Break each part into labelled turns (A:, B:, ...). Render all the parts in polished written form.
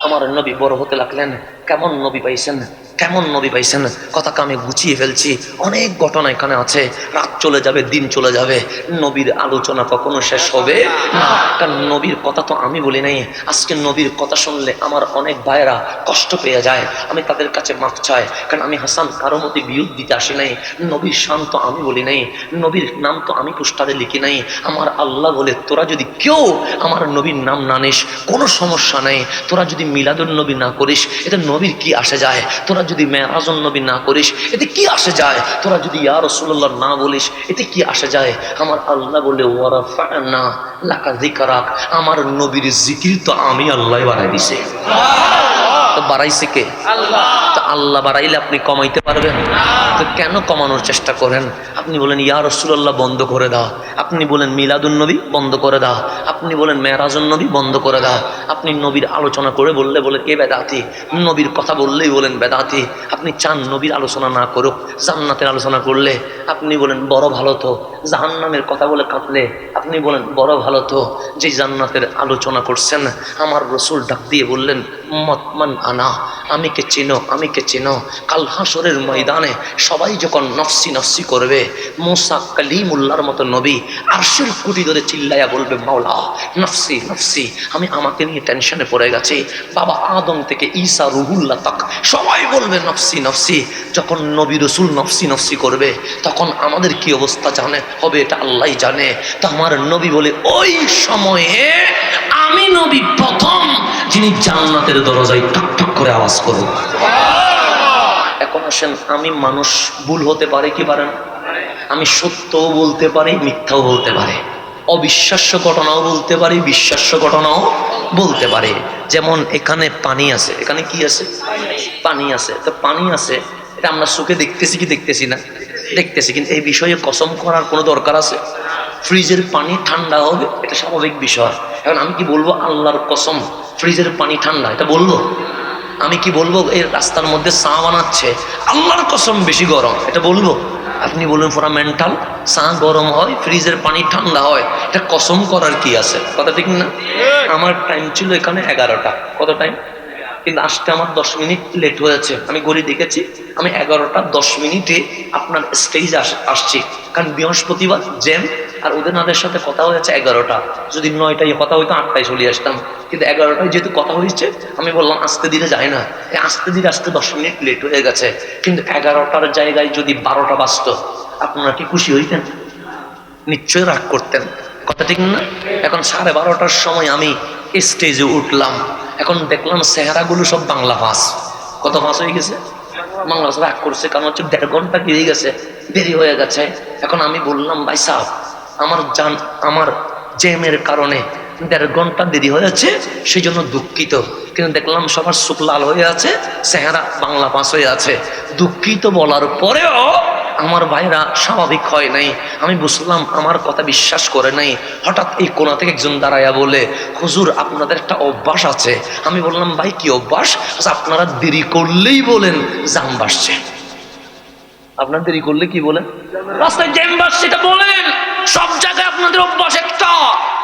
A: আমার নবী বড় হতে লাগলেন। কেমন নবী পাইছেন, কেমন নবী পাইছেন, কথাকে আমি গুছিয়ে ফেলছি। অনেক ঘটনা এখানে আছে, রাত চলে যাবে, দিন চলে যাবে, নবীর আলোচনা কখনো শেষ হবে না। কারণ নবীর কথা তো আমি বলি নাই। আজকে নবীর কথা শুনলে আমার অনেক ভাইয়েরা কষ্ট পেয়ে যায়, আমি তাদের কাছে মাফ চাই। কারণ আমি হাসান কারো মধ্যে বিরোধ দিতে আসি নাই। নবীর শান তো আমি বলি নাই, নবীর নাম তো আমি পোস্টারে লিখি নাই। আমার আল্লাহ বলে, তোরা যদি কেউ আমার নবীর নাম না নিস কোনো সমস্যা নেই, তোরা যদি মিলাদুন নবী না করিস এতে নবীর কি আসে যায়, তোরা যদি মেরাজুন নবী না করিস এতে কি আসে যায়, তোরা যদি ইয়া রাসূলুল্লাহ না বলিস এতে কি আসে যায়। আমার আল্লাহ বলে, ওয়ারাফা'না লাকা যিকরাক, আমার নবীর জিকির তো আমি আল্লাহ বাড়াই দিছি। তো বাড়াইছে কে? আল্লাহ। তো আল্লাহ বাড়াইলে আপনি কমাইতে পারবেন? তো কেন কমানোর চেষ্টা করেন? আপনি বলেন ইয়া রাসূলুল্লাহ বন্ধ করে দাও, আপনি বলেন মিলাদুন নবী বন্ধ করে দাও, আপনি বলেন মেরাজুন নবী বন্ধ করে দাও, আপনি নবীর আলোচনা করে বললে বলেন এ বেদাতি, নবীর কথা বললেই বলেন বেদাতি। আপনি চান নবীর আলোচনা না করুক, জান্নাতের আলোচনা করলে আপনি বলেন বড় ভালো তো, জাহান্নামের কথা বলে কাঁদলে আপনি বলেন বড় ভালো তো। যে জান্নাতের আলোচনা করছেন, আমার রসুল ডাক দিয়ে বললেন মতমান আনা, আমি কে চিনো, আমি কে চিনো। কাল হাসরের ময়দানে সবাই যখন নফসি নফসি করবে, মুসা কালিমুল্লাহর মতো নবী আরশের কুটি ধরে চিল্লাইয়া বলবে মাওলা নফসি নফসি, আমি আমাকে নিয়ে টেনশনে পড়ে গেছি। বাবা আদম থেকে ঈসা রুহুল্লাহ তাক সবাই বলবে নফসি নফসি। যখন নবী রসুল নফসি নফসি করবে তখন আমাদের কি অবস্থা জানে হবে, এটা আল্লাহই জানে। তো আমার নবী বলে ওই সময়ে আমি নবী প্রথম যিনি জান্নাতের দরজায় ঠক ঠক করে আওয়াজ করব। এখন আসেন, আমি মানুষ, ভুল হতে পারে কি পারে না? আমি সত্যও বলতে পারি, মিথ্যাও বলতে পারি, অবিশ্বাস্য ঘটনাও বলতে পারি, বিশ্বাস্য ঘটনাও বলতে পারি। যেমন এখানে পানি আছে, এখানে কি আছে? পানি আছে। তো পানি আছে, এটা আমরা চোখে দেখতেছি কি দেখতেছি না? দেখতেছি। কিন্তু এই বিষয়ে কসম করার কোনো দরকার আছে? ফ্রিজের পানি ঠান্ডা হবে, এটা স্বাভাবিক বিষয়। এখন আমি কি বলবো আল্লাহর কসম ফ্রিজের পানি ঠান্ডা, এটা বলবো? আমি কি বলবো এই রাস্তার মধ্যে চা বানাচ্ছে, আল্লাহর কসম বেশি গরম, এটা বলবো? আপনি বলুন পুরা মেন্টাল, চা গরম হয়, ফ্রিজের পানি ঠান্ডা হয়, এটা কসম করার কি আছে? কথা ঠিক না? আমার টাইম ছিল এখানে 11টা, কত টাইম? কিন্তু আসতে আমার 10 মিনিট লেট হয়েছে। আমি ঘড়ি দেখেছি, আমি 11টা 10 মিনিটে আপনার স্টেজে আসছি। কারণ বৃহস্পতিবার জ্যাম, আর ওদের সাথে কথা হয়েছে 11টা। যদি 9টায় কথা হইতো 8টায় চলে আসতাম, কিন্তু 11টায় যেহেতু কথা হয়েছে আমি বললাম আস্তে ধীরে যায় না, আস্তে ধীরে আসতে 10 মিনিট লেট হয়ে গেছে। কিন্তু 11টার জায়গায় যদি 12টা বাজতো আপনারা কি খুশি হইতেন? নিশ্চয়ই রাগ করতেন। কথা ঠিক না? এখন 12:30টার সময় আমি স্টেজে উঠলাম, এখন দেখলাম চেহারাগুলো সব বাংলা ভাষ। কত ভাষ হয়ে গেছে? বাংলা ভাষ। রাগ করছে, কারণ হচ্ছে 1.5 ঘন্টা পেরিয়ে গেছে, দেরি হয়ে গেছে। এখন আমি বললাম ভাই সাহেব, আমার জ্যামের কারণে 1.5 ঘন্টা দেরি হয়েছে, সেই জন্য দুঃখিত। কিন্তু দেখলাম সবার চোখ লাল হয়ে আছে, চেহারা বাংলা ভাষ হয়ে আছে। দুঃখিত বলার পরেও আমার ভাইরা স্বাভাবিক হয় নাই। আমি বুঝলাম আমার কথা বিশ্বাস করে নাই। হঠাৎ এই কোণা থেকে একজন দাঁড়াইয়া বলে, হুজুর আপনাদের একটা অভ্যাস আছে। আমি বললাম ভাই কি অভ্যাস? আপনারা দেরি করলেই বলেন জাম বাসছে। আপনার দেরি করলে কি বলেন? রাস্তায় জ্যাম বাসছে, এটা বলেন। সব জায়গায় আপনাদের অভ্যাস একটা।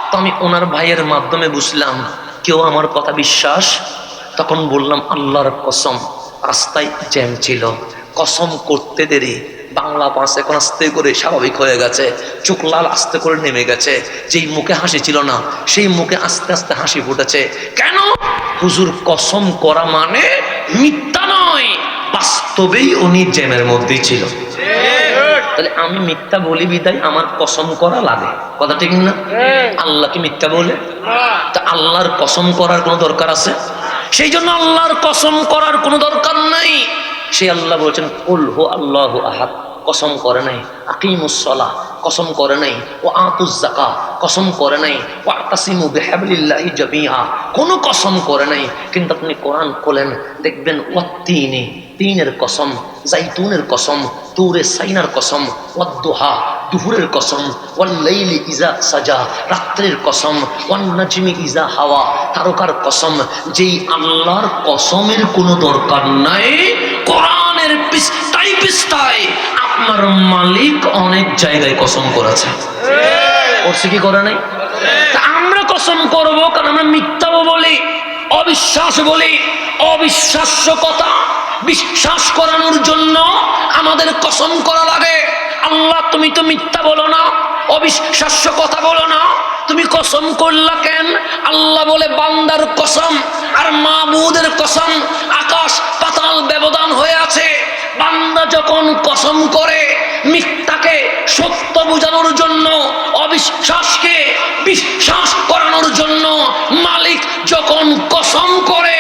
A: তো আমি ওনার ভাইয়ের মাধ্যমে বুঝলাম কেউ আমার কথা বিশ্বাস। তখন বললাম আল্লাহর কসম রাস্তায় জ্যাম ছিল, কসম করতে দেরি, বাংলা পাঁচ এখন আস্তে করে স্বাভাবিক হয়ে গেছে, চোখ লাল আস্তে করে নেমে গেছে। যেই মুখে হাসি ছিল না সেই মুখে আস্তে আস্তে হাসি ফুটেছে। কেন? হুজুর কসম করা মানে মিথ্যা নয়, বাস্তবেই উনি জ্যামের মধ্যেই ছিল। তাহলে আমি মিথ্যা বলি বিদায় আমার কসম করা লাগে। কথা ঠিক না? আল্লাহ কি মিথ্যা বলে? তা আল্লাহর কসম করার কোনো দরকার আছে? সেই জন্য আল্লাহর কসম করার কোনো দরকার নাই। সেই আল্লাহ বলেছেন কুল হু আল্লাহু আহাদ, কসম করে নাই। আকিমুস সালাহ, কসম করে নাই। ও আতুজ যাকাত, কসম করে নাই। ওয়া তাসিমু বিহাবলিল্লাহি জামিআ, কোনো কসম করে নাই। কিন্তু আপনি কোরআন খোলেন দেখবেন ওয়াত্তিনি, তিনের কসম, জাইতুনের কসম, তুরে সাইনার কসম, ওয়াদ্দুহা, দুহুরের কসম, ওয়াল্লাইলি ইজা সাজা, রাত্রের কসম, ওয়ান্নাজমি ইজা হাওয়া, তারকার কসম। যেই আল্লাহর কসমের কোনো দরকার নাই, কোরআনের পৃষ্ঠায় পৃষ্ঠায় আপনার মালিক অনেক জায়গায় কসম করেছে। করছে কি করে নাই? তা আমরা কসম করবো কারণ আমরা মিথ্যাও বলি। অবিশ্বাস বলি, অবিশ্বাস্য কথা বিশ্বাস করানোর জন্য আমাদের কসম করা লাগে। আল্লাহ তুমি তো মিথ্যা বলো না, অবিশ্বাস্য কথা বলো না, তুমি কসম করলা কেন? আল্লাহ বলে বান্দার কসম আর মাবুদের কসম আকাশ পাতাল ব্যবধান হয়ে আছে। বান্দা যখন কসম করে মিথ্যাকে সত্য বোঝানোর জন্য, অবিশ্বাসকে বিশ্বাস করানোর জন্য, মালিক যখন কসম করে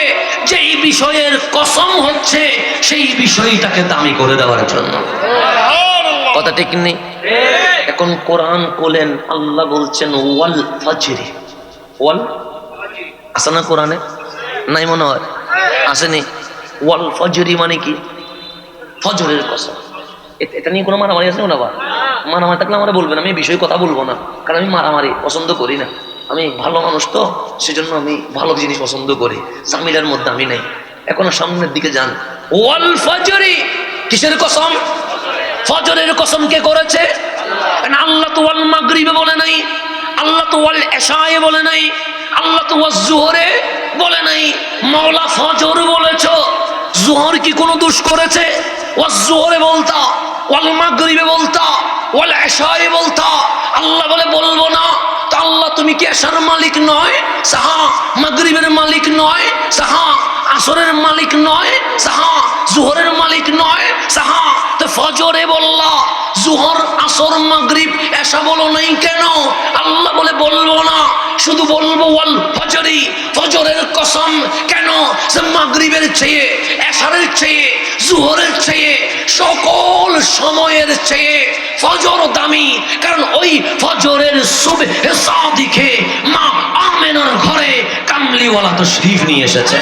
A: যেই বিষয়ের কসম হচ্ছে সেই বিষয়টাকে দামি করে দেওয়ার জন্য। কথা ঠিক নেই? এখন কোরআন কোলেন আল্লাহ বলছেন ওয়াল ফাজরি। ওয়াল আছে না কোরআনে? নাই মনে হয়, আসেনি? ওয়াল ফাজরি মানে কি? ফজরের কসম। এটা নিয়ে কোনো মারামারি আছে না? বা মারামারি থাকলে আমরা বলবেন, আমি এই বিষয়ে কথা বলবো না, কারণ আমি মারামারি পছন্দ করি না। আমি ভালো মানুষ তো, সেজন্য আমি ভালো জিনিস পছন্দ করি, জামিলার মধ্যে আমি নাই। এখন সামনের দিকে যান। ওয়াল ফাজরি কিসের কসম? ফজরের কসম কে করেছে? আল্লাহ তো ওয়াল মাগরিবে বলে নাই, আল্লাহ তো ওয়াল এশায়ে বলে নাই, আল্লাহ তো ওয়াজ জোহরে বলে নাই, মাওলা ফজর বলেছো। জোহর কি কোনো দোষ করেছে? ওয়াজ জোহরে বলতা, ওয়াল মাগরিবে বলতা, ওয়াল এশায়ে বলতা। আল্লাহ বলে বলবো না। তা আল্লাহ তুমি কি এশার মালিক নয়? সাহা মাগরিবের মালিক নয়? সাহা আসরের মালিক নয়? সাহা জোহরের মালিক নয়? সাহা তো ফজরে বললা, জোহর আসর মাগরিব এশা বলো নাই কেন? আল্লাহ বলে বলবো না, শুধু বলবো ওয়াল ফজরি, ফজরের কসম। কেন? যে মাগরিবের চেয়ে, এশারের চেয়ে, জোহরের চেয়ে, সকল সময়ের চেয়ে ফজর দামি। কারণ ওই ফজরের সুবহে সাদিকে মা আমেনার ঘরে কামলিওয়ালা তশরীফ নিয়ে এসেছে।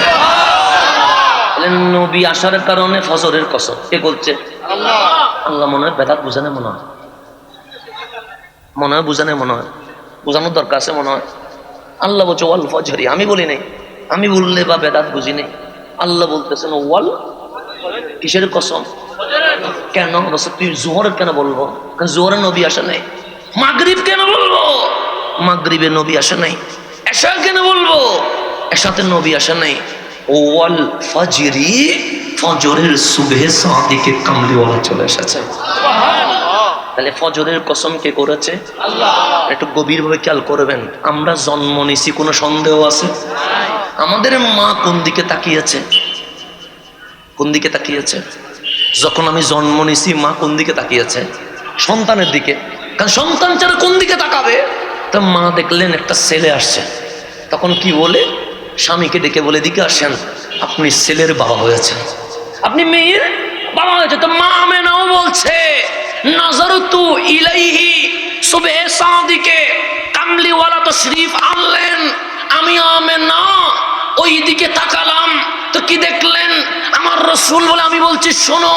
A: নবী আসার কারণে ফজরের কসম কে করছে? আল্লাহ। আল্লাহ মনে হয় বেদাত বুঝানে, মনে হয় বুঝানে, মনে হয় বোঝানোর দরকার আছে মনে হয়। আল্লাহ বলছে ওয়াল ফজরি, আমি বলি নাই, আমি বললে বা বেদাত বুঝি নেই। আল্লাহ বলতেছেন ওয়াল কিসের কসম? কেন? তুই জোহরের কেন বলবো? কারণ জোহরের নবী আসে নাই। মাগরিব কেন বলবো? মাগরিবে নবী আসে নাই। এশা কেন বলবো? এশাতে নবী আসে নাই। ওয়াল ফাজরি, ফজরের সুবহে সাদিকে কামলিওয়ালা চলে এসেছে। তাহলে ফজরের কসম কে করেছে? আল্লাহ। একটু গভীরভাবে খেয়াল করবেন। আমরা জন্ম নিছি, কোনো সন্দেহ আছে? আমাদের মা কোন দিকে তাকিয়েছে? কোন দিকে তাকিয়েছে? যখন আমি জন্ম নিছি মা কোন দিকে তাকিয়েছে? সন্তানের দিকে। কারণ সন্তান ছাড়া কোন দিকে তাকাবে? তা মা দেখলেন একটা ছেলে আসছে, তখন কি বলে? স্বামীকে ডেকে বলে, দিকে আসেন, আপনি ছেলের বাবা হয়েছেন, আপনি মেয়ের বাবা হয়েছে। তো মা আমেনাও বলছে নাজারতু ইলাইহি সুবহে সাদিকে কামলিওয়ালা তশরীফ আনলেন, আমি আমেনা ওই দিকে তাকালাম, তো কি দেখলেন? আমার রাসূল বলে, আমি বলছি শোনো,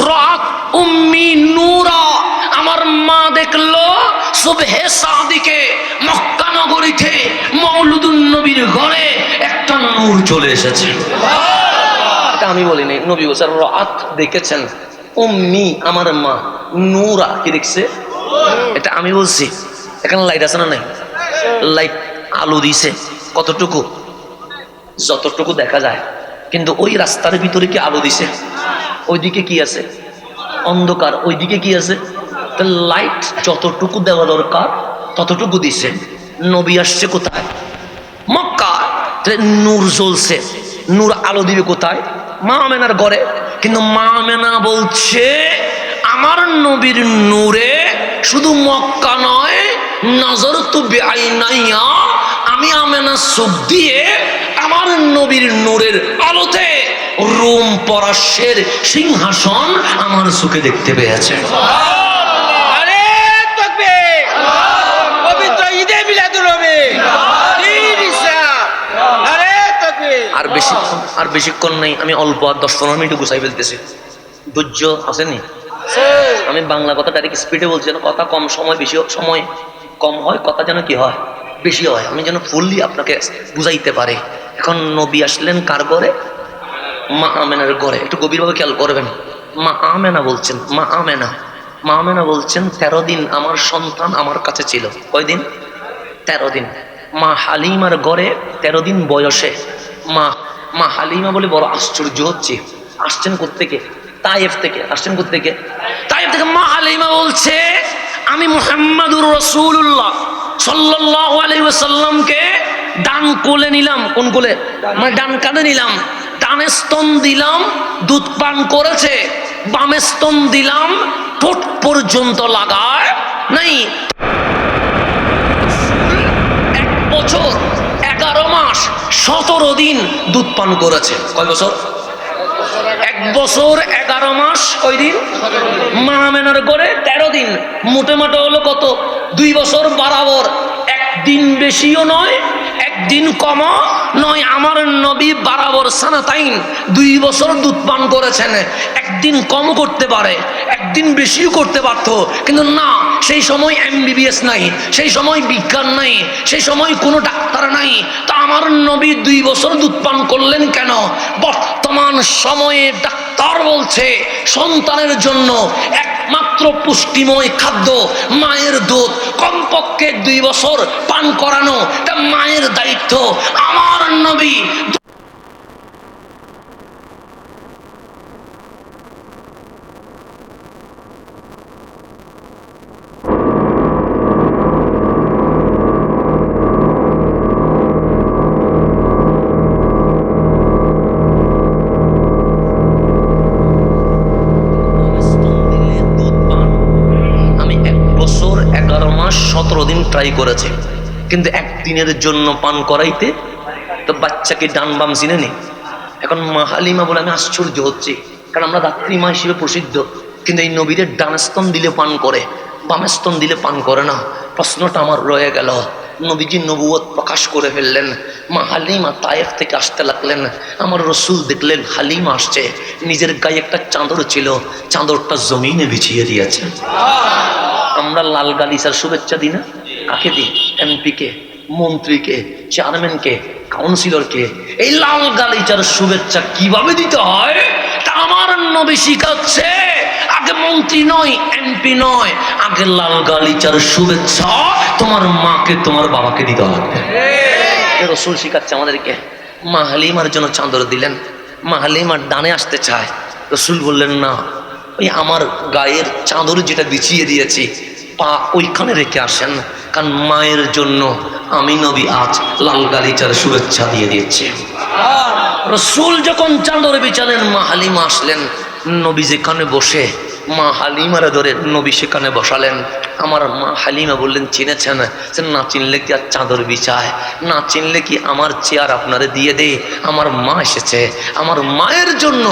A: রাত উম্মি নূরা, আমার মা দেখলো সুবহে সাদিকে মক্কা নগরীতে মওলুদুন নবীর ঘরে একটা নূর চলে এসেছে। এটা আমি বলি নাই, নবী বলছেন রাত দেখেছেন, উম্মি আমার মা, নূরা কি দেখছে? এটা আমি বলছি। এখানে লাইট আছে না? নাই। লাইট আলো দিছে কতটুকু? যতটুকু দেখা যায়। কিন্তু ওই রাস্তার ভিতরে কি আলো দিছে? ওইদিকে কি আছে? অন্ধকার। ওইদিকে কি আছে? লাইট যতটুকু দেওয়া দরকার ততটুকু দিছে। নবী আসছে কোথায়? মক্কা। নূর জ্বলছে, নূর আলো দিবে কোথায়? মা আমেনার ঘরে। কিন্তু মা আমেনা বলছে আমার নবীর নূরে শুধু মক্কা নয়, নাজারতু বিআইনাইয়া, আমি আমেনা চোখ দিয়ে আমার নবীর নূরের আলোতে রোম পরাশের সিংহাসন আমার চোখে দেখতে পেয়েছে। আর বেশিক্ষণ নেই, আমি অল্প আর 10-15 মিনিট গুছাই ফেলতেছি। ধৈর্য আসেনি? আমি বাংলা কথা ডাইরেক্ট স্পিডে বলছি, যেন কথা কম সময় বেশি, সময় কম হয়, কথা যেন কি হয় বেশি হয়, আমি যেন ফুললি আপনাকে বুঝাইতে পারি। এখন নবী আসলেন কার ঘরে? মা আমেনার ঘরে। একটু গভীরভাবে খেয়াল করবেন। মা আমেনা বলছেন, মা আমেনা বলছেন 13 দিন আমার সন্তান আমার কাছে ছিল। কয়দিন? 13 দিন। মা হালিমার ঘরে 13 দিন বয়সে মা মা হালিমা বলে বড় আশ্চর্য হচ্ছে, আসছেন কোত্থেকে? তায়েফ থেকে। আসছেন কোত্থেকে? তায়েফ থেকে। মা হালিমা বলছে, আমি মুহাম্মাদুর রাসূলুল্লাহ সাল্লাল্লাহু আলাইহি ওয়াসাল্লামকে ডান কোলে নিলাম। কোন কোলে? মানে ডান কাঁধে নিলাম। ডানে স্তন দিলাম, দুধ পান করেছে। বামে স্তন দিলাম, ঠোঁট পর্যন্ত লাগায় নাই। 1 বছর 11 মাস 17 দিন দুধ পান করেছে। কয় বছর? 1 বছর 11 মাস কয় দিন? মামেনার করে 13 দিন। মোটে মোটে হলো কত? 2 বছর বরাবর। একদিন বেশিও নয়, একদিন কমও নয়। আমার নবী বরাবর সানাতাইন 2 বছর দুধ পান করেছেন। একদিন কম করতে পারে, একদিন বেশিও করতে পারত, কিন্তু না, সেই সময় MBBS নাই, সেই সময় বিজ্ঞান নাই, সেই সময় কোনো ডাক্তার নাই। তা আমার নবী 2 বছর দুধ পান করলেন কেন? বর্তমান সময়ে ডাক্তার বলছে সন্তানের জন্য একমাত্র পুষ্টিময় খাদ্য মায়ের দুধ। কমপক্ষে 2 বছর পান করানো এটা মায়ের দায়িত্ব। আমার নবী আমি 1 বছর 11 মাস 17 দিন ট্রাই করেছি, কিন্তু একদিনের জন্য পান করাইতে তো বাচ্চাকে ডান বাম চিনে নি। এখন মা হালিমা বলে আমি আশ্চর্য হচ্ছি, কারণ আমরা রাত্রি মা হিসেবে প্রসিদ্ধ, কিন্তু এই নবীদের ডান স্তন দিলে পান করে, বাম স্তন দিলে পান করে না। প্রশ্নটা আমার রয়ে গেল। নবীজি নবুয়ত প্রকাশ করে ফেললেন। মা হালিমা তায়েফ থেকে আসতে লাগলেন। আমার রসুল দেখলেন হালিমা আসছে, নিজের গায়ে একটা চাদর ছিল, চাদরটা জমিনে বিছিয়ে দিয়েছে। আমরা লাল গালিচার শুভেচ্ছা দিই না? কাকে দিই? MP-কে, মন্ত্রীকে, চেয়ারম্যানকে, কাউন্সিলরকে। এই লাল গালিচার শুভেচ্ছা কিভাবে দিতে হয় তা আমার নবী শিখাচ্ছে। আগে মন্ত্রী নয়, MP নয়, আগে লাল গালিচার শুভেচ্ছা তোমার মাকে, তোমার বাবাকে দিতে হবে। রসুল শিখাচ্ছে আমাদেরকে। মা হালিমার জন্য চাদর দিলেন। মা হালিমার ডানে আসতে চায়, রসুল বললেন না, ওই আমার গায়ের চাদর যেটা বিছিয়ে দিয়েছি পা ওইখানে রেখে আসেন, কারণ মায়ের জন্য আমি নবী আজ লাল গালিচার শুভেচ্ছা দিয়ে দিয়েছি। রসুল যখন চাদর বিছালেন, মা হালিমা আসলেন। নবী যেখানে বসে মা হালিমার ধরে নবী সেখানে বসালেন। আমার মা হালিমা বললেন, চিনেছেন? না চিনলে কি আর চাদর বিছায়? না চিনলে কি আমার চেয়ার আপনারে দিয়ে দেয়? আমার মা এসেছে, আমার মায়ের জন্য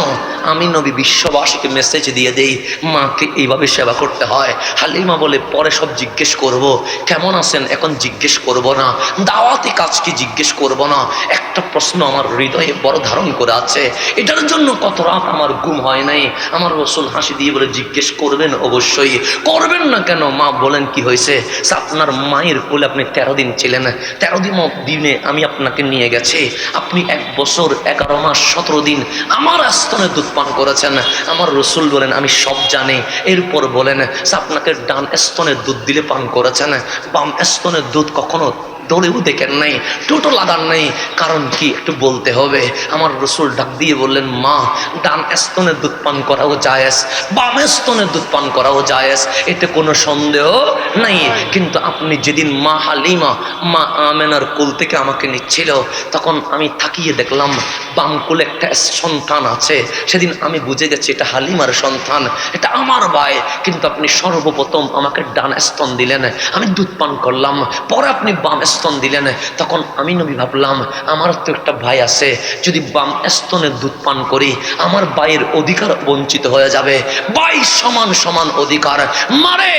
A: আমি নবী বিশ্ববাসীকে মেসেজ দিয়ে দেই, মাকে এইভাবে সেবা করতে হয়। হালিমা বলে, পরে সব জিজ্ঞেস করব, কেমন আছেন এখন জিজ্ঞেস করব না, দাওয়াতি কাজ কি জিজ্ঞেস করব না। একটা প্রশ্ন আমার হৃদয়ে বড় ধারণ করে আছে, এটার জন্য কত রাত আমার ঘুম হয় নাই। আমার রসুল হাসি দিয়ে বলে, জিজ্ঞেস করবেন, অবশ্যই করবেন না কেন? মা বলেন, কি হয়েছে? আপনার মায়ের কোলে আপনি 13 দিন ছিলেন, 13 দিনে আমি আপনাকে নিয়ে গেছি, আপনি 1 বছর 11 মাস 17 দিন আমার স্তনে দুধ পান করেছেন। আমার রসুল বলেন, আমি সব জানি। এরপর বলেন, আপনাকে ডান স্তনের দুধ দিলে পান করেছেন, বাম স্তনের দুধ কখনো দৌড়েও দেখেন নাই, টোটো লাগান নাই। কারণ কি একটু বলতে হবে। আমার রসুল ডাক দিয়ে বললেন, মা, ডান স্তনের দুধ পান করাও জায়েজ, বাম স্তনের দুধ পান করাও জায়েজ, এতে কোনো সন্দেহ নাই। কিন্তু আপনি যেদিন মা হালিমা মা আমেনার কোল থেকে আমাকে নিচ্ছিল, তখন আমি তাকিয়ে দেখলাম বাম কোলে একটা সন্তান আছে। সেদিন আমি বুঝে গেছি এটা হালিমার সন্তান, এটা আমার ভাই। কিন্তু আপনি সর্বপ্রথম আমাকে ডান স্তন দিলেন, আমি দুধ পান করলাম, পরে আপনি বাম স্তন দিলেন। তখন আমি নবী ভাবলাম, আমার তো একটা ভাই আছে, যদি বাম স্তনে দুধ পান করি আমার ভাইয়ের অধিকার বঞ্চিত হয়ে যাবে। ভাই সমান সমান অধিকার। মারে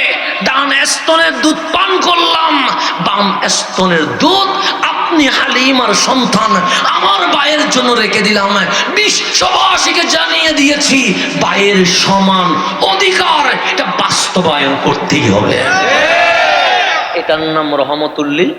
A: ডান স্তনের দুধ পান করলাম, বাম স্তনের দুধ আপনি হালিমার সন্তান আমার ভাইয়ের জন্য রেখে দিলাম। বিশ্ববাসীকে জানিয়ে দিয়েছি, ভাইয়ের সমান অধিকার এটা বাস্তবায়ন করতেই হবে। এটার নাম রহমতুল্লিল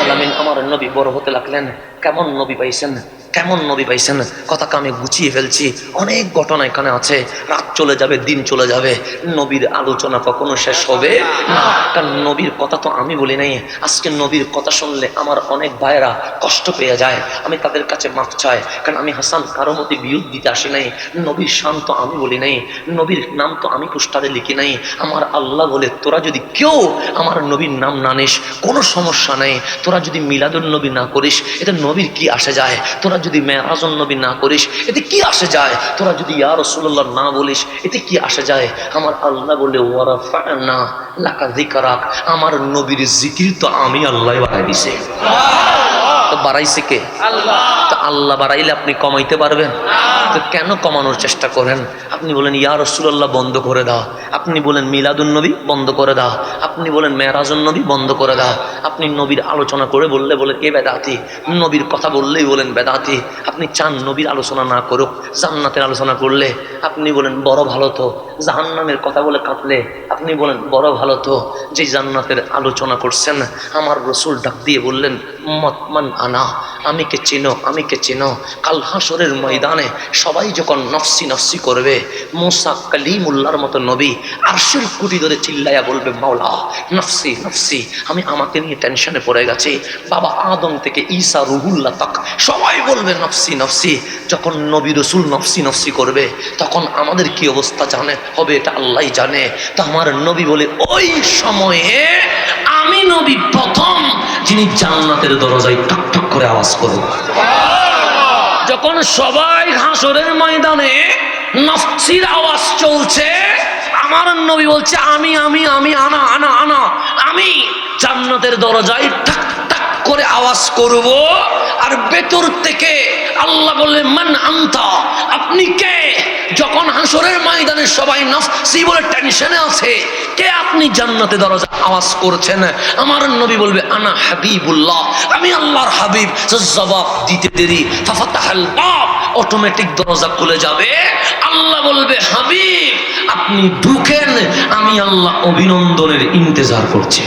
A: আলামিন। আমার নবী বড় হতে লাগলেন। কেমন নবী পাইছেন? কেমন নবী পাইছেন, কথাকে আমি গুছিয়ে ফেলছি। অনেক ঘটনা এখানে আছে, রাত চলে যাবে, দিন চলে যাবে, নবীর আলোচনা কখনো শেষ হবে না। কারণ নবীর কথা তো আমি বলি নাই। আজকে নবীর কথা শুনলে আমার অনেক ভাইয়েরা কষ্ট পেয়ে যায়, আমি তাদের কাছে মাফ চাই। কারণ আমি হাসান কারো মতে বিরোধ দিতে আসি নাই। নবীর শান তো আমি বলি নাই, নবীর নাম তো আমি পোস্টারে লিখি নাই। আমার আল্লাহ বলে, তোরা যদি কেউ আমার নবীর নাম না নিস কোনো সমস্যা নেই, তোরা যদি মিলাদুন নবী না করিস এতে নবীর কি আসে যায়, তোরা যদি মেরাজুন নবী না করিস এতে কি আসে যায়, তোরা যদি ইয়া রাসূলুল্লাহ না বলিস এতে কি আসে যায়। আমার আল্লাহ বলে, ওয়ারাফা'না লাকা যিকরাক, আমার নবীর জিকির তো আমি আল্লাহ বাড়াই দিছি। তো বাড়াইছে কে? আল্লাহ। তো আল্লাহ বাড়াইলে আপনি কমাইতে পারবেন? তো কেন কমানোর চেষ্টা করেন? আপনি বলেন ইয়া রাসূলুল্লাহ বন্ধ করে দাও, আপনি বলেন মিলাদুন নবী বন্ধ করে দাও, আপনি বলেন মেরাজুন নবী বন্ধ করে দাও, আপনি নবীর আলোচনা করে বললে বলেন এ বেদাতি, নবীর কথা বললেই বলেন বেদাতি। আপনি চান নবীর আলোচনা না করুক, জান্নাতের আলোচনা করলে আপনি বলেন বড় ভালো তো, জাহান্নামের কথা বলে কাঁদলে আপনি বলেন বড় ভালো তো। যে জান্নাতের আলোচনা করছেন আমার রাসূল ডাক দিয়ে বললেন মান আনা, আমি কে চিনো, আমি কে চিনো। কাল হাসরের ময়দানে সবাই যখন নফসি নফসি করবে, মুসা কালিমুল্লাহর মতো নবী আরশের কুটি ধরে চিল্লাইয়া বলবে মাওলা নফসি নফসি, আমি আমাকে নিয়ে টেনশনে পড়ে গেছি। বাবা আদম থেকে ঈসা রুহুল্লাহ তাক সবাই বলবে নফসি নফসি। যখন নবী রাসূল নফসি নফসি করবে তখন আমাদের কি অবস্থা জানে হবে, এটা আল্লাহই জানে। তো আমার নবী বলে ওই সময়ে আমি নবী প্রথম যিনি জান্নাতের দরজায় ঠক ঠক করে আওয়াজ করব। যখন সবাই হাসরের ময়দানে নফসির আওয়াজ চলছে, আমার নবী বলছে আমি আমি আমি আনা আনা আনা, আমি জান্নাতের দরজায় ঠক ঠক করে আওয়াজ করব। আর ভেতর থেকে আল্লাহ বললেন মান আনতা, আপনি কে? যখন হাসরের ময়দানে সবাই নফসি বলে টেনশনে আছে, কে আপনি জান্নাতে দরজা আওয়াজ করছেন? আমার নবী বলবে আনা হাবিবুল্লাহ, আমি আল্লাহর হাবিব। জবাব দিতে দেরি ফাফাতাহাল বাব, অটোমেটিক দরজা খুলে যাবে। আল্লাহ বলবে হাবিব আপনি ঢুকেন, আমি আল্লাহ অভিনন্দনের ইন্তজার করছি।